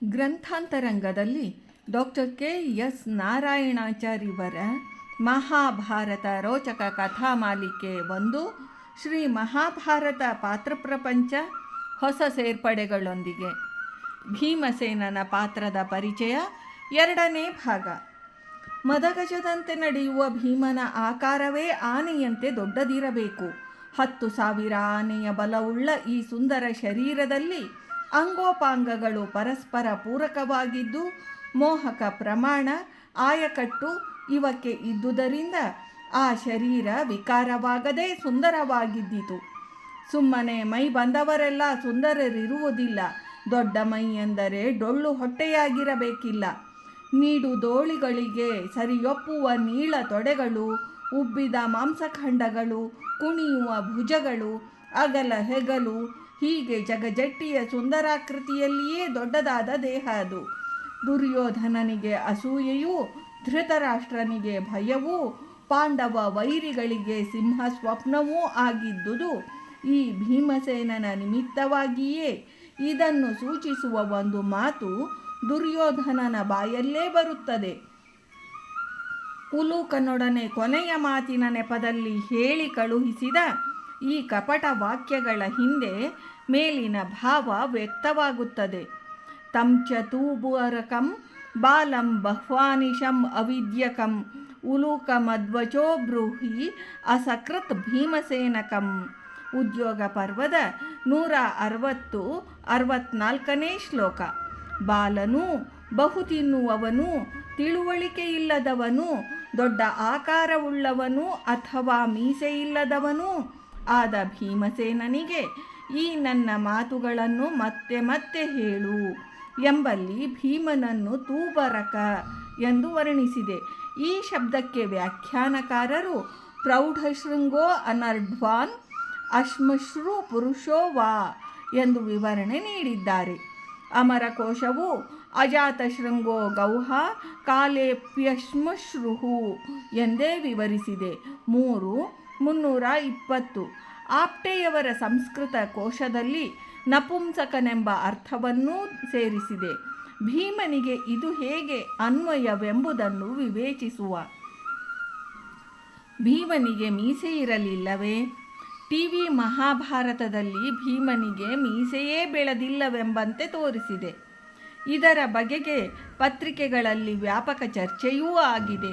ಗ್ರಂಥಾಂತರಂಗದಲ್ಲಿ doctor KS. ನಾರಾಯಣಾಚಾರ್ಯವರ Mahabharata ರೋಚಕ ಕಥಾಮಾಲಿಕೆ 1 ಶ್ರೀ ಮಹಾಭಾರತ ಪಾತ್ರಪ್ರಪಂಚ ಹೊಸ ಸೇರ್ಪಡೆಗಳೊಂದಿಗೆ ಭೀಮಸೇನನ ಪಾತ್ರದ ಪರಿಚಯ 2ನೇ ಭಾಗ. ಮದಗಜದಂತೆ ನಡೆಯುವ ಭೀಮನ ಆಕಾರವೇ ಆನೆಯಂತೆ ದೊಡ್ಡದಿರಬೇಕು. 10,000 ಆನೆಯ ಬಲವುಳ್ಳ ಈ ಸುಂದರ ಶರೀರದಲ್ಲಿ ಅಂಗೋಪಾಂಗಗಳು ಪರಸ್ಪರ ಪೂರಕವಾಗಿದ್ದು ಮೋಹಕ ಪ್ರಮಾಣ ಆಯಕಟ್ಟು ಇವಕ್ಕೆ ಇದ್ದುದರಿಂದ ಆ ಶರೀರ ವಿಕಾರವಾಗದೆ ಸುಂದರವಾಗಿದ್ದಿತು. ಸುಮ್ಮನೆ ಮೈ ಬಂದವರೆಲ್ಲ ಸುಂದರರಿರುವುದಿಲ್ಲ. ದೊಡ್ಡ ಮೈ ಎಂದರೆ ಡೊಳ್ಳು ಹೊಟ್ಟೆಯಾಗಿರಬೇಕಿಲ್ಲ. ನೀಡುದೋಳಿಗಳಿಗೆ ಸರಿಯೊಪ್ಪುವ ನೀಳ ತೊಡೆಗಳು, ಉಬ್ಬಿದ ಮಾಂಸಖಂಡಗಳು, ಕುಣಿಯುವ ಭುಜಗಳು, ಅಗಲ ಹೆಗಲು, ಹೀಗೆ ಜಗಜಟ್ಟಿಯ ಸುಂದರಾಕೃತಿಯಲ್ಲಿಯೇ ದೊಡ್ಡದಾದ ದೇಹ ಅದು. ದುರ್ಯೋಧನನಿಗೆ ಅಸೂಯೆಯೂ, ಧೃತರಾಷ್ಟ್ರನಿಗೆ ಭಯವೂ, ಪಾಂಡವ ವೈರಿಗಳಿಗೆ ಸಿಂಹ ಸ್ವಪ್ನವೂ ಆಗಿದ್ದುದು ಈ ಭೀಮಸೇನನ ನಿಮಿತ್ತವಾಗಿಯೇ. ಇದನ್ನು ಸೂಚಿಸುವ ಒಂದು ಮಾತು ದುರ್ಯೋಧನನ ಬಾಯಲ್ಲೇ ಬರುತ್ತದೆ. ಉಲೂಕನೊಡನೆ ಕೊನೆಯ ಮಾತಿನ ನೆಪದಲ್ಲಿ ಹೇಳಿ ಕಳುಹಿಸಿದ ಈ ಕಪಟ ವಾಕ್ಯಗಳ ಹಿಂದೆ ಮೇಲಿನ ಭಾವ ವ್ಯಕ್ತವಾಗುತ್ತದೆ. ತಂಚ ತೂಬುರಕಂ ಬಾಲಂ ಬಹ್ವಾನಿಶಂ ಅವಿದ್ಯಕಂ ಉಲೂಕಮದ್ವಚೋ ಬ್ರೂಹಿ ಅಸಕೃತ್ ಭೀಮಸೇನಕಂ. ಉದ್ಯೋಗ ಪರ್ವದ 160-64ನೇ ಶ್ಲೋಕ. ಬಾಲನೂ, ಬಹು ತಿನ್ನುವವನು, ತಿಳುವಳಿಕೆಯಿಲ್ಲದವನು, ದೊಡ್ಡ ಆಕಾರವುಳ್ಳವನು ಅಥವಾ ಮೀಸೆಯಿಲ್ಲದವನೂ ಆದ ಭೀಮಸೇನನಿಗೆ ಈ ನನ್ನ ಮಾತುಗಳನ್ನು ಮತ್ತೆ ಮತ್ತೆ ಹೇಳು ಎಂಬಲ್ಲಿ ಭೀಮನನ್ನು ತೂಬರಕ ಎಂದು ವರ್ಣಿಸಿದೆ. ಈ ಶಬ್ದಕ್ಕೆ ವ್ಯಾಖ್ಯಾನಕಾರರು ಪ್ರೌಢಶೃಂಗೋ ಅನರ್ಧ್ವಾನ್ ಅಶ್ಮಶ್ರು ಪುರುಷೋ ವಾ ಎಂದು ವಿವರಣೆ ನೀಡಿದ್ದಾರೆ. ಅಮರಕೋಶವು ಅಜಾತಶೃಂಗೋ ಗೌಹ ಕಾಲೇಪ್ಯಶ್ಮಶ್ರುಹು ಎಂದೇ ವಿವರಿಸಿದೆ. 320. ಆಪ್ಟೆಯವರ ಸಂಸ್ಕೃತ ಕೋಶದಲ್ಲಿ ನಪುಂಸಕನೆಂಬ ಅರ್ಥವನ್ನೂ ಸೇರಿಸಿದೆ. ಭೀಮನಿಗೆ ಇದು ಹೇಗೆ ಅನ್ವಯವೆಂಬುದನ್ನು ವಿವೇಚಿಸುವ. ಭೀಮನಿಗೆ ಮೀಸೆ ಇರಲಿಲ್ಲವೇ? ಟಿವಿ ಮಹಾಭಾರತದಲ್ಲಿ ಭೀಮನಿಗೆ ಮೀಸೆಯೇ ಬೆಳೆದಿಲ್ಲವೆಂಬಂತೆ ತೋರಿಸಿದೆ. ಇದರ ಬಗೆಗೆ ಪತ್ರಿಕೆಗಳಲ್ಲಿ ವ್ಯಾಪಕ ಚರ್ಚೆಯೂ ಆಗಿದೆ.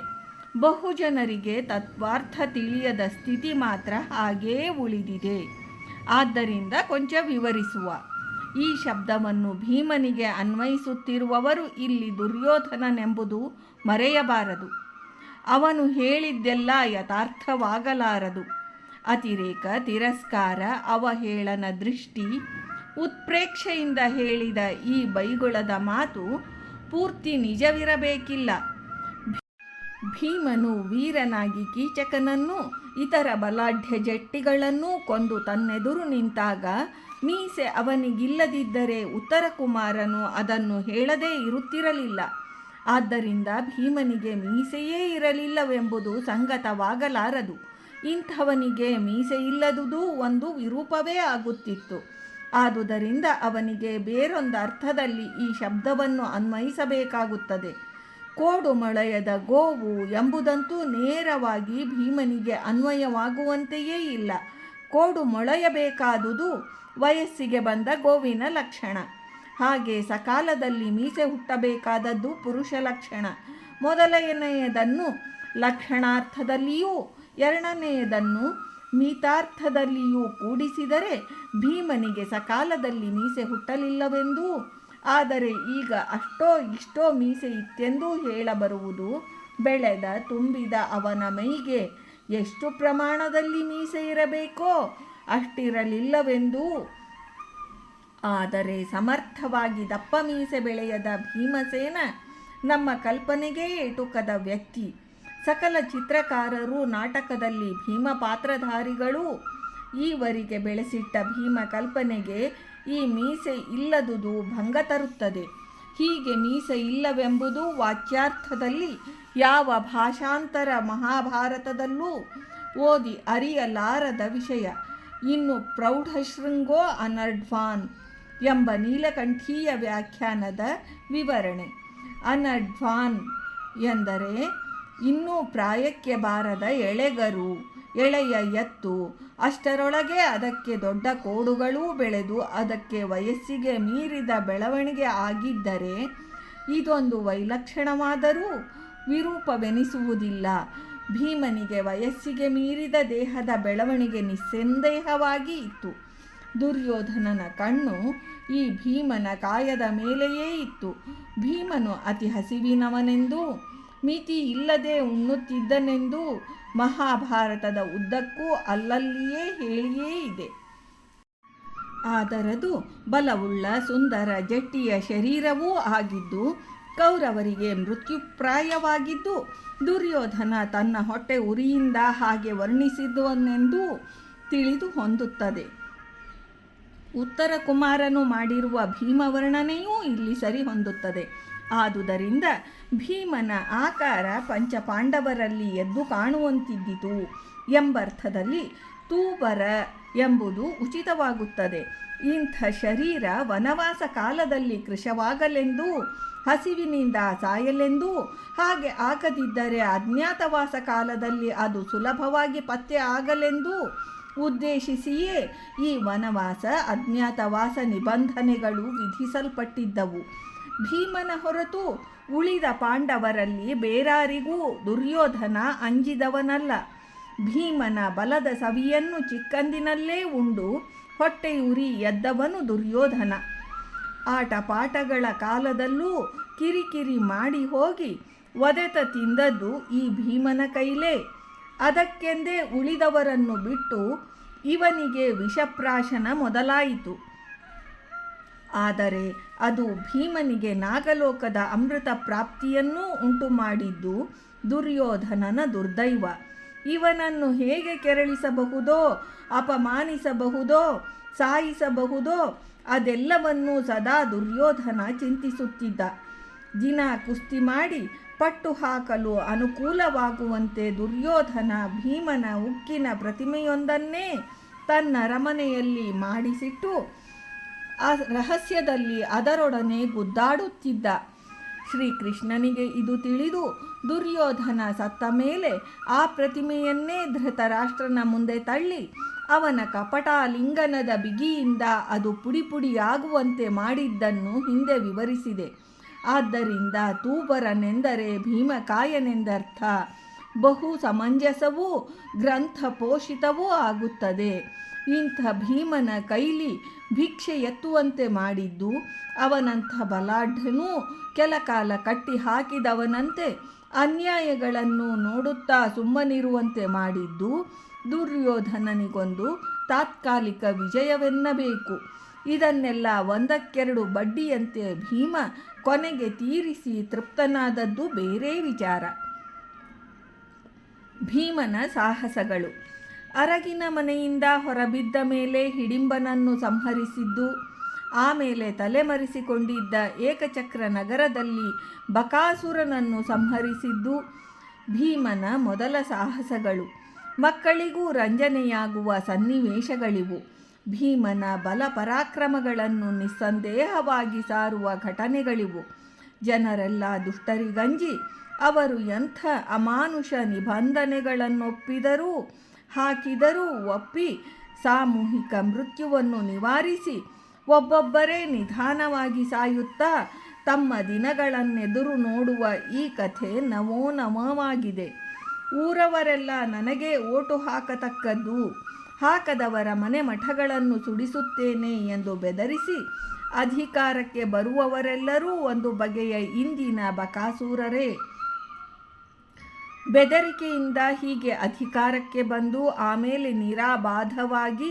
ಬಹುಜನರಿಗೆ ತತ್ವಾರ್ಥ ತಿಳಿಯದ ಸ್ಥಿತಿ ಮಾತ್ರ ಹಾಗೇ ಉಳಿದಿದೆ. ಆದ್ದರಿಂದ ಕೊಂಚ ವಿವರಿಸುವ. ಈ ಶಬ್ದವನ್ನು ಭೀಮನಿಗೆ ಅನ್ವಯಿಸುತ್ತಿರುವವರು ಇಲ್ಲಿ ದುರ್ಯೋಧನನೆಂಬುದು ಮರೆಯಬಾರದು. ಅವನು ಹೇಳಿದ್ದೆಲ್ಲ ಯಥಾರ್ಥವಾಗಲಾರದು. ಅತಿರೇಕ, ತಿರಸ್ಕಾರ, ಅವಹೇಳನ ದೃಷ್ಟಿ, ಉತ್ಪ್ರೇಕ್ಷೆಯಿಂದ ಹೇಳಿದ ಈ ಬೈಗುಳದ ಮಾತು ಪೂರ್ತಿ ನಿಜವಿರಬೇಕಿಲ್ಲ. ಭೀಮನು ವೀರನಾಗಿ ಕೀಚಕನನ್ನು ಇತರ ಬಲಾಢ್ಯ ಜಟ್ಟಿಗಳನ್ನೂ ಕೊಂದು ತನ್ನೆದುರು ನಿಂತಾಗ ಮೀಸೆ ಅವನಿಗಿಲ್ಲದಿದ್ದರೆ ಉತ್ತರಕುಮಾರನು ಅದನ್ನು ಹೇಳದೇ ಇರುತ್ತಿರಲಿಲ್ಲ. ಆದ್ದರಿಂದ ಭೀಮನಿಗೆ ಮೀಸೆಯೇ ಇರಲಿಲ್ಲವೆಂಬುದು ಸಂಗತವಾಗಲಾರದು. ಇಂಥವನಿಗೆ ಮೀಸೆಯಿಲ್ಲದುದು ಒಂದು ವಿರೂಪವೇ ಆಗುತ್ತಿತ್ತು. ಆದುದರಿಂದ ಅವನಿಗೆ ಬೇರೊಂದು ಅರ್ಥದಲ್ಲಿ ಈ ಶಬ್ದವನ್ನು ಅನ್ವಯಿಸಬೇಕಾಗುತ್ತದೆ. ಕೋಡು ಮೊಳೆಯದ ಗೋವು ಎಂಬುದಂತೂ ನೇರವಾಗಿ ಭೀಮನಿಗೆ ಅನ್ವಯವಾಗುವಂತೆಯೇ ಇಲ್ಲ. ಕೋಡು ಮೊಳೆಯಬೇಕಾದುದು ವಯಸ್ಸಿಗೆ ಬಂದ ಗೋವಿನ ಲಕ್ಷಣ. ಹಾಗೆ ಸಕಾಲದಲ್ಲಿ ಮೀಸೆ ಹುಟ್ಟಬೇಕಾದದ್ದು ಪುರುಷ ಲಕ್ಷಣ. ಮೊದಲನೆಯದನ್ನು ಲಕ್ಷಣಾರ್ಥದಲ್ಲಿಯೂ ಎರಡನೆಯದನ್ನು ಮಿತಾರ್ಥದಲ್ಲಿಯೂ ಕೂಡಿಸಿದರೆ ಭೀಮನಿಗೆ ಸಕಾಲದಲ್ಲಿ ಮೀಸೆ ಹುಟ್ಟಲಿಲ್ಲವೆಂದೂ, ಆದರೆ ಈಗ ಅಷ್ಟೋ ಇಷ್ಟೋ ಮೀಸೆ ಇತ್ತೆಂದೂ ಹೇಳಬರುವುದು. ಬೆಳೆದ ತುಂಬಿದ ಅವನ ಮೈಗೆ ಎಷ್ಟು ಪ್ರಮಾಣದಲ್ಲಿ ಮೀಸೆ ಇರಬೇಕೋ ಅಷ್ಟಿರಲಿಲ್ಲವೆಂದೂ, ಆದರೆ ಸಮರ್ಥವಾಗಿ ದಪ್ಪ ಮೀಸೆ ಬೆಳೆಯದ ಭೀಮಸೇನ ನಮ್ಮ ಕಲ್ಪನೆಗೆ ಎಟುಕದ ವ್ಯಕ್ತಿ. ಸಕಲ ಚಿತ್ರಕಾರರು ನಾಟಕದಲ್ಲಿ ಭೀಮ ಪಾತ್ರಧಾರಿಗಳು ಈವರೆಗೆ ಬೆಳೆಸಿಟ್ಟ ಭೀಮ ಕಲ್ಪನೆಗೆ ಈ ಮೀಸೆ ಇಲ್ಲದುದು ಭಂಗ ತರುತ್ತದೆ. ಹೀಗೆ ಮೀಸೆ ಇಲ್ಲವೆಂಬುದು ವಾಚ್ಯಾರ್ಥದಲ್ಲಿ ಯಾವ ಭಾಷಾಂತರ ಮಹಾಭಾರತದಲ್ಲೂ ಓದಿ ಅರಿಯಲಾರದ ವಿಷಯ. ಇನ್ನು ಪ್ರೌಢಶೃಂಗೋ ಅನರ್ಧ್ವಾನ್ ಎಂಬ ನೀಲಕಂಠೀಯ ವ್ಯಾಖ್ಯಾನದ ವಿವರಣೆ. ಅನಡ್ವಾನ್ ಎಂದರೆ ಇನ್ನೂ ಪ್ರಾಯಕ್ಕೆ ಬಾರದ ಎಳೆಗರು, ಎಳೆಯ ಎತ್ತು. ಅಷ್ಟರೊಳಗೆ ಅದಕ್ಕೆ ದೊಡ್ಡ ಕೋಡುಗಳೂ ಬೆಳೆದು ಅದಕ್ಕೆ ವಯಸ್ಸಿಗೆ ಮೀರಿದ ಬೆಳವಣಿಗೆ ಆಗಿದ್ದರೆ ಇದೊಂದು ವೈಲಕ್ಷಣವಾದರೂ ವಿರೂಪವೆನಿಸುವುದಿಲ್ಲ. ಭೀಮನಿಗೆ ವಯಸ್ಸಿಗೆ ಮೀರಿದ ದೇಹದ ಬೆಳವಣಿಗೆ ನಿಸ್ಸಂದೇಹವಾಗಿ ಇತ್ತು. ದುರ್ಯೋಧನನ ಕಣ್ಣು ಈ ಭೀಮನ ಕಾಯದ ಮೇಲೆಯೇ ಇತ್ತು. ಭೀಮನು ಅತಿ ಹಸಿವಿನವನೆಂದೂ ಮಿತಿ ಇಲ್ಲದೆ ಉಣ್ಣುತ್ತಿದ್ದನೆಂದೂ ಮಹಾಭಾರತದ ಉದ್ದಕ್ಕೂ ಅಲ್ಲಲ್ಲಿಯೇ ಹೇಳಿಯೇ ಇದೆ. ಆದರದು ಬಲವುಳ್ಳ ಸುಂದರ ಜಟ್ಟಿಯ ಶರೀರವೂ ಆಗಿದ್ದು ಕೌರವರಿಗೆ ಮೃತ್ಯುಪ್ರಾಯವಾಗಿದ್ದು ದುರ್ಯೋಧನ ತನ್ನ ಹೊಟ್ಟೆ ಉರಿಯಿಂದ ಹಾಗೆ ವರ್ಣಿಸಿದವನೆಂದೂ ತಿಳಿದು ಹೊಂದುತ್ತದೆ. ಉತ್ತರ ಕುಮಾರನು ಮಾಡಿರುವ ಭೀಮವರ್ಣನೆಯೂ ಇಲ್ಲಿ ಸರಿ ಹೊಂದುತ್ತದೆ. ಆದುದರಿಂದ ಭೀಮನ ಆಕಾರ ಪಂಚಪಾಂಡವರಲ್ಲಿ ಎದ್ದು ಕಾಣುವಂತಿದ್ದಿತು ಎಂಬರ್ಥದಲ್ಲಿ ತೂಬರ ಎಂಬುದು ಉಚಿತವಾಗುತ್ತದೆ. ಇಂಥ ಶರೀರ ವನವಾಸ ಕಾಲದಲ್ಲಿ ಕೃಶವಾಗಲೆಂದೂ ಹಸಿವಿನಿಂದ ಸಾಯಲೆಂದೂ, ಹಾಗೆ ಆಗದಿದ್ದರೆ ಅಜ್ಞಾತವಾಸ ಕಾಲದಲ್ಲಿ ಅದು ಸುಲಭವಾಗಿ ಪತ್ತೆ ಆಗಲೆಂದೂ ಉದ್ದೇಶಿಸಿಯೇ ಈ ವನವಾಸ ಅಜ್ಞಾತವಾಸ ನಿಬಂಧನೆಗಳು ವಿಧಿಸಲ್ಪಟ್ಟಿದ್ದವು. ಭೀಮನ ಹೊರತು ಉಳಿದ ಪಾಂಡವರಲ್ಲಿ ಬೇರಾರಿಗೂ ದುರ್ಯೋಧನ ಅಂಜಿದವನಲ್ಲ. ಭೀಮನ ಬಲದ ಸವಿಯನ್ನು ಚಿಕ್ಕಂದಿನಲ್ಲೇ ಉಂಡು ಹೊಟ್ಟೆಯುರಿ ಎದ್ದವನು ದುರ್ಯೋಧನ. ಆಟಪಾಠಗಳ ಕಾಲದಲ್ಲೂ ಕಿರಿಕಿರಿ ಮಾಡಿ ಹೋಗಿ ಒದೆತ ತಿಂದದ್ದು ಈ ಭೀಮನ ಕೈಲೇ. ಅದಕ್ಕೆಂದೇ ಉಳಿದವರನ್ನು ಬಿಟ್ಟು ಇವನಿಗೆ ವಿಷಪ್ರಾಶನ ಮೊದಲಾಯಿತು. ಆದರೆ ಅದು ಭೀಮನಿಗೆ ನಾಗಲೋಕದ ಅಮೃತ ಪ್ರಾಪ್ತಿಯನ್ನೂ ಉಂಟು ಮಾಡಿದ್ದು ದುರ್ಯೋಧನನ ದುರ್ದೈವ. ಇವನನ್ನು ಹೇಗೆ ಕೆರಳಿಸಬಹುದೋ, ಅಪಮಾನಿಸಬಹುದೋ, ಸಾಯಿಸಬಹುದೋ ಅದೆಲ್ಲವನ್ನೂ ಸದಾ ದುರ್ಯೋಧನ ಚಿಂತಿಸುತ್ತಿದ್ದ. ದಿನ ಕುಸ್ತಿ ಮಾಡಿ ಪಟ್ಟು ಹಾಕಲು ಅನುಕೂಲವಾಗುವಂತೆ ದುರ್ಯೋಧನ ಭೀಮನ ಉಕ್ಕಿನ ಪ್ರತಿಮೆಯೊಂದನ್ನೇ ತನ್ನ ಅರಮನೆಯಲ್ಲಿ ಮಾಡಿಸಿಟ್ಟು ಆ ರಹಸ್ಯದಲ್ಲಿ ಅದರೊಡನೆ ಗುದ್ದಾಡುತ್ತಿದ್ದ. ಶ್ರೀಕೃಷ್ಣನಿಗೆ ಇದು ತಿಳಿದು ದುರ್ಯೋಧನ ಸತ್ತ ಮೇಲೆ ಆ ಪ್ರತಿಮೆಯನ್ನೇ ಧೃತರಾಷ್ಟ್ರನ ಮುಂದೆ ತಳ್ಳಿ ಅವನ ಕಪಟಾಲಿಂಗನದ ಬಿಗಿಯಿಂದ ಅದು ಪುಡಿಪುಡಿಯಾಗುವಂತೆ ಮಾಡಿದ್ದನ್ನು ಹಿಂದೆ ವಿವರಿಸಿದೆ. ಆದ್ದರಿಂದ ತೂಬರನೆಂದರೆ ಭೀಮಕಾಯನೆಂದರ್ಥ. ಬಹು ಸಮಂಜಸವೂ ಗ್ರಂಥಪೋಷಿತವೂ ಆಗುತ್ತದೆ. ಇಂಥ ಭೀಮನ ಕೈಲಿ ಭಿಕ್ಷೆ ಎತ್ತುವಂತೆ ಮಾಡಿದ್ದು, ಅವನಂಥ ಬಲಾಢ್ಯನೂ ಕೆಲಕಾಲ ಕಟ್ಟಿ ಹಾಕಿದವನಂತೆ ಅನ್ಯಾಯಗಳನ್ನು ನೋಡುತ್ತಾ ಸುಮ್ಮನಿರುವಂತೆ ಮಾಡಿದ್ದು ದುರ್ಯೋಧನನಿಗೊಂದು ತಾತ್ಕಾಲಿಕ ವಿಜಯವೆನ್ನಬೇಕು. ಇದನ್ನೆಲ್ಲ ಒಂದಕ್ಕೆರಡು ಬಡ್ಡಿಯಂತೆ ಭೀಮ ಕೊನೆಗೆ ತೀರಿಸಿ ತೃಪ್ತನಾದದ್ದು ಬೇರೆ ವಿಚಾರ. ಭೀಮನ ಸಾಹಸಗಳು. ಅರಗಿನ ಮನೆಯಿಂದ ಹೊರಬಿದ್ದ ಮೇಲೆ ಹಿಡಿಂಬನನ್ನು ಸಂಹರಿಸಿದ್ದು, ಆಮೇಲೆ ತಲೆಮರೆಸಿಕೊಂಡಿದ್ದ ಏಕಚಕ್ರ ನಗರದಲ್ಲಿ ಬಕಾಸುರನನ್ನು ಸಂಹರಿಸಿದ್ದು ಭೀಮನ ಮೊದಲ ಸಾಹಸಗಳು. ಮಕ್ಕಳಿಗೂ ರಂಜನೆಯಾಗುವ ಸನ್ನಿವೇಶಗಳಿವು. ಭೀಮನ ಬಲ ಪರಾಕ್ರಮಗಳನ್ನು ನಿಸ್ಸಂದೇಹವಾಗಿ ಸಾರುವ ಘಟನೆಗಳಿವು. ಜನರೆಲ್ಲ ದುಷ್ಟರಿಗಂಜಿ ಅವರು ಎಂಥ ಅಮಾನುಷ ನಿಬಂಧನೆಗಳನ್ನೊಪ್ಪಿದರೂ ಹಾಕಿದರೂ ಒಪ್ಪಿ ಸಾಮೂಹಿಕ ಮೃತ್ಯುವನ್ನು ನಿವಾರಿಸಿ ಒಬ್ಬೊಬ್ಬರೇ ನಿಧಾನವಾಗಿ ಸಾಯುತ್ತಾ ತಮ್ಮ ದಿನಗಳನ್ನೆದುರು ನೋಡುವ ಈ ಕಥೆ ನಮೋ ನಮವಾಗಿದೆ. ಊರವರೆಲ್ಲ ನನಗೆ ಓಟು ಹಾಕತಕ್ಕದ್ದು, ಹಾಕದವರ ಮನೆ ಮಠಗಳನ್ನು ಸುಡಿಸುತ್ತೇನೆ ಎಂದು ಬೆದರಿಸಿ ಅಧಿಕಾರಕ್ಕೆ ಬರುವವರೆಲ್ಲರೂ ಒಂದು ಬಗೆಯ ಇಂದಿನ ಬಕಾಸೂರರೇ. ಬೆದರಿಕೆಯಿಂದ ಹೀಗೆ ಅಧಿಕಾರಕ್ಕೆ ಬಂದು ಆಮೇಲೆ ನಿರಾಬಾಧವಾಗಿ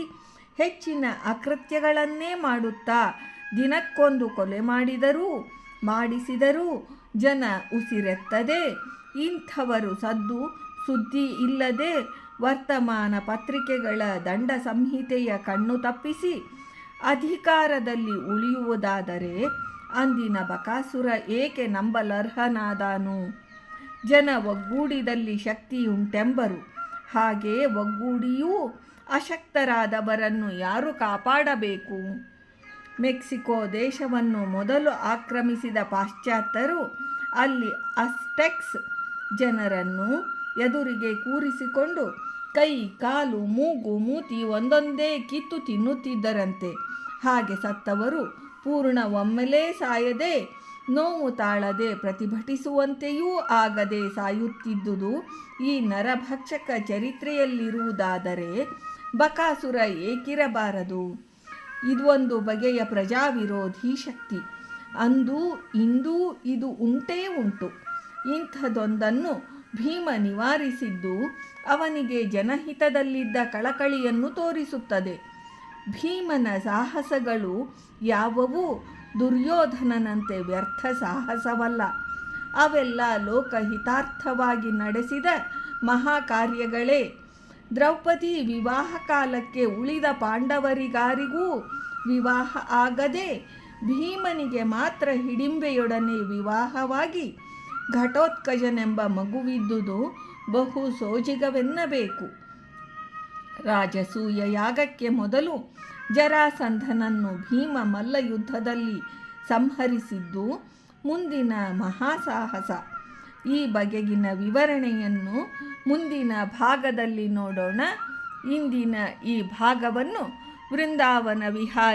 ಹೆಚ್ಚಿನ ಅಕೃತ್ಯಗಳನ್ನೇ ಮಾಡುತ್ತಾ ದಿನಕ್ಕೊಂದು ಕೊಲೆ ಮಾಡಿಸಿದರೂ ಜನ ಉಸಿರೆತ್ತದೆ. ಇಂಥವರು ಸದ್ದು ಸುದ್ದಿ ಇಲ್ಲದೆ ವರ್ತಮಾನ ಪತ್ರಿಕೆಗಳ ದಂಡ ಸಂಹಿತೆಯ ಕಣ್ಣು ತಪ್ಪಿಸಿ ಅಧಿಕಾರದಲ್ಲಿ ಉಳಿಯುವುದಾದರೆ ಅಂದಿನ ಬಕಾಸುರ ಏಕೆ ನಂಬಲರ್ಹನಾದಾನು? ಜನ ಒಗ್ಗೂಡಿದಲ್ಲಿ ಶಕ್ತಿಯುಂಟೆಂಬರು. ಹಾಗೆ ಒಗ್ಗೂಡಿಯೂ ಅಶಕ್ತರಾದವರನ್ನು ಯಾರು ಕಾಪಾಡಬೇಕು? ಮೆಕ್ಸಿಕೋ ದೇಶವನ್ನು ಮೊದಲು ಆಕ್ರಮಿಸಿದ ಪಾಶ್ಚಾತ್ಯರು ಅಲ್ಲಿ ಅಸ್ಟೆಕ್ಸ್ ಜನರನ್ನು ಎದುರಿಗೆ ಕೂರಿಸಿಕೊಂಡು ಕೈ, ಕಾಲು, ಮೂಗು, ಮೂತಿ ಒಂದೊಂದೇ ಕಿತ್ತು ತಿನ್ನುತ್ತಿದ್ದರಂತೆ. ಹಾಗೆ ಸತ್ತವರು ಪೂರ್ಣ ಒಮ್ಮೆಲೇ ಸಾಯದೆ, ನೋವು ತಾಳದೆ, ಪ್ರತಿಭಟಿಸುವಂತೆಯೂ ಆಗದೆ ಸಾಯುತ್ತಿದ್ದುದು ಈ ನರಭಕ್ಷಕ ಚರಿತ್ರೆಯಲ್ಲಿರುವುದಾದರೆ ಬಕಾಸುರ ಏಕಿರಬಾರದು? ಇದೊಂದು ಬಗೆಯ ಪ್ರಜಾವಿರೋಧಿ ಶಕ್ತಿ. ಅಂದೂ ಇಂದೂ ಇದು ಉಂಟೇ ಉಂಟು. ಇಂಥದೊಂದನ್ನು ಭೀಮ ನಿವಾರಿಸಿದ್ದು ಅವನಿಗೆ ಜನಹಿತದಲ್ಲಿದ್ದ ಕಳಕಳಿಯನ್ನು ತೋರಿಸುತ್ತದೆ. ಭೀಮನ ಸಾಹಸಗಳು ಯಾವುವೂ ದುರ್ಯೋಧನನಂತೆ ವ್ಯರ್ಥ ಸಾಹಸವಲ್ಲ. ಅವೆಲ್ಲ ಲೋಕಹಿತಾರ್ಥವಾಗಿ ನಡೆಸಿದ ಮಹಾಕಾರ್ಯಗಳೇ. ದ್ರೌಪದಿ ವಿವಾಹ ಕಾಲಕ್ಕೆ ಉಳಿದ ಪಾಂಡವರಿಗಾರಿಗೂ ವಿವಾಹ ಆಗದೆ ಭೀಮನಿಗೆ ಮಾತ್ರ ಹಿಡಿಂಬೆಯೊಡನೆ ವಿವಾಹವಾಗಿ ಘಟೋತ್ಕಜನೆಂಬ ಮಗುವಿದ್ದುದು ಬಹು ಸೋಜಿಗವೆನ್ನಬೇಕು. ರಾಜಸೂಯ ಯಾಗಕ್ಕೆ ಮೊದಲು ಜರಾಸಂಧನನ್ನು ಭೀಮ ಮಲ್ಲಯುದ್ಧದಲ್ಲಿ ಸಂಹರಿಸಿದ್ದು ಮುಂದಿನ ಮಹಾಸಾಹಸ. ಈ ಬಗೆಗಿನ ವಿವರಣೆಯನ್ನು ಮುಂದಿನ ಭಾಗದಲ್ಲಿ ನೋಡೋಣ. ಇಂದಿನ ಈ ಭಾಗವನ್ನು ವೃಂದಾವನ ವಿಹಾರ